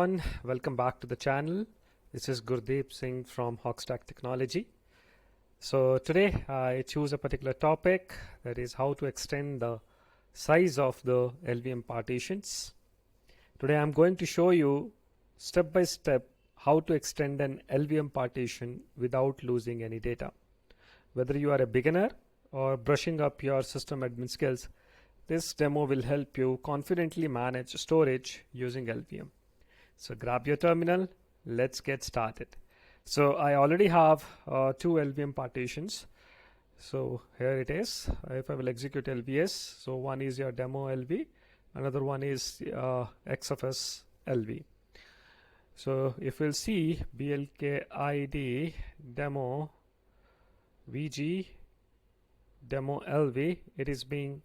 everyone, welcome back to the channel. This is Gurdeep Singh from HawkStack Technology. So today I choose a particular topic, that is how to extend the size of the LVM partitions. Today I'm going to show you step by step how to extend an LVM partition without losing any data. Whether you are a beginner or brushing up your system admin skills, this demo will help you confidently manage storage using LVM. So grab your terminal, let's get started. So I already have two LVM partitions. So here it is. If I will execute LVS, so one is your demo LV, another one is XFS LV. So if we'll see BLK ID demo VG demo LV, it is being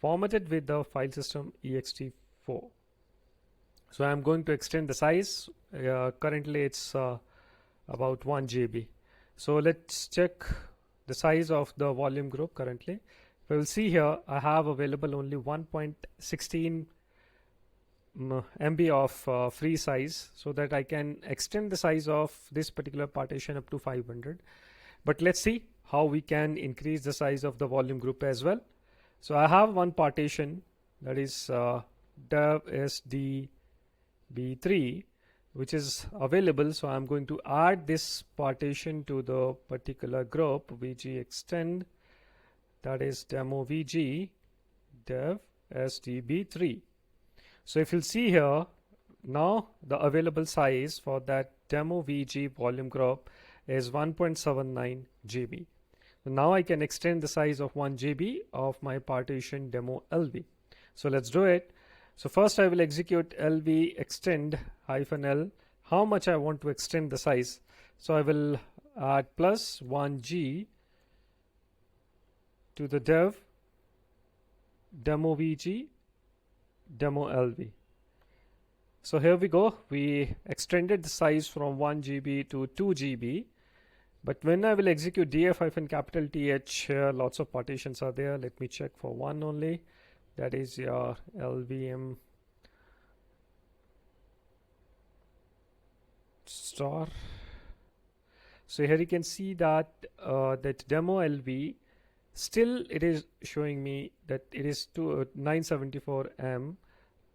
formatted with the file system ext4. So I'm going to extend the size. Currently it's about 1 GB. So let's check the size of the volume group currently. We will see here I have available only 1.16 MB of free size, so that I can extend the size of this particular partition up to 500. But let's see how we can increase the size of the volume group as well. So I have one partition, that is dev sdb3, which is available. So I'm going to add this partition to the particular group lvextend, that is demo vg dev sdb3. So if you'll see here, now the available size for that demo vg volume group is 1.79 GB. Now I can extend the size of 1 GB of my partition demo LV. So let's do it. So first I will execute lvextend -l, how much I want to extend the size. So I will add plus 1G to the dev demo VG demo LV. So here we go. We extended the size from 1 GB to 2 GB. But when I will execute df-TH, here lots of partitions are there. Let me check for one only. That is your LVM star. So here you can see that that demo LV, still it is showing me that it is 974 M,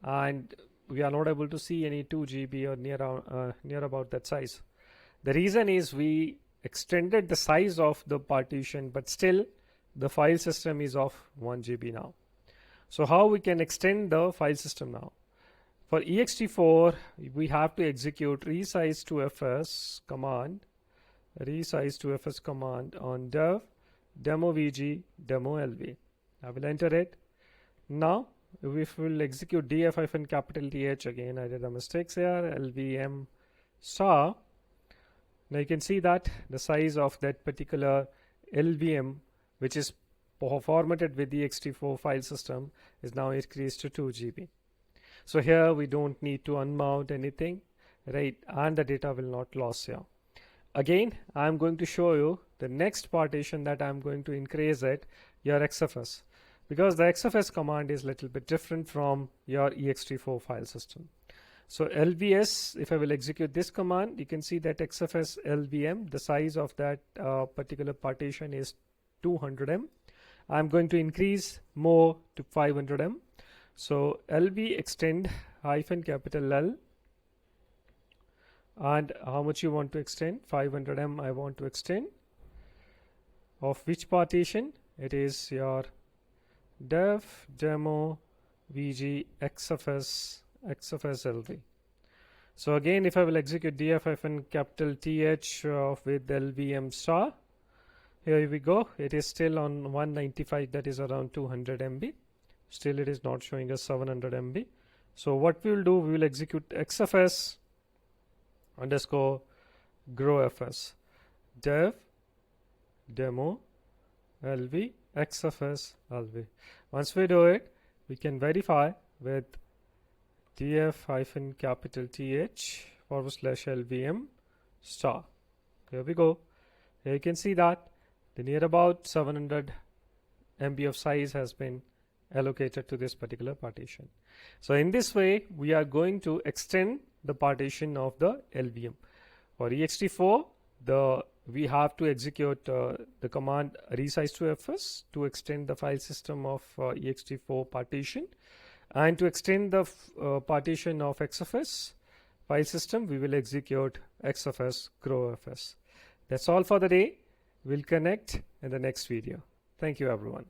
and we are not able to see any 2 GB or near about that size. The reason is we extended the size of the partition, but still the file system is of 1 GB now. So how we can extend the file system now? For ext4, we have to execute resize2fs command, resize2fs command on dev demo vg demo lv. I will enter it. Now if we will execute df-TH, again I did a mistake here, lvm star. Now you can see that the size of that particular LVM, which is formatted with the ext4 file system, is now increased to 2 GB. So here we don't need to unmount anything, right? And the data will not lose here. Again, I'm going to show you the next partition that I'm going to increase it, your XFS, because the XFS command is a little bit different from your ext4 file system. So LVS, if I will execute this command, you can see that XFS LVM, the size of that particular partition is 200 M. I'm going to increase more to 500 M. So lvextend -L, and how much you want to extend? 500 M I want to extend. Of which partition? It is your dev demo vg XFS LV. So again, if I will execute df-TH with LVM star, here we go. It is still on 195, that is around 200 MB. Still it is not showing us 700 MB. So what we will do, we will execute XFS _ growfs dev demo LV XFS LV. Once we do it, we can verify with df-TH /LVM star. Here we go. Here you can see that the near about 700 MB of size has been allocated to this particular partition. So in this way, we are going to extend the partition of the LVM. For ext4, we have to execute the command resize to fs to extend the file system of ext4 partition, and to extend the partition of XFS file system, we will execute XFS growfs. That's all for the day. We'll connect in the next video. Thank you, everyone.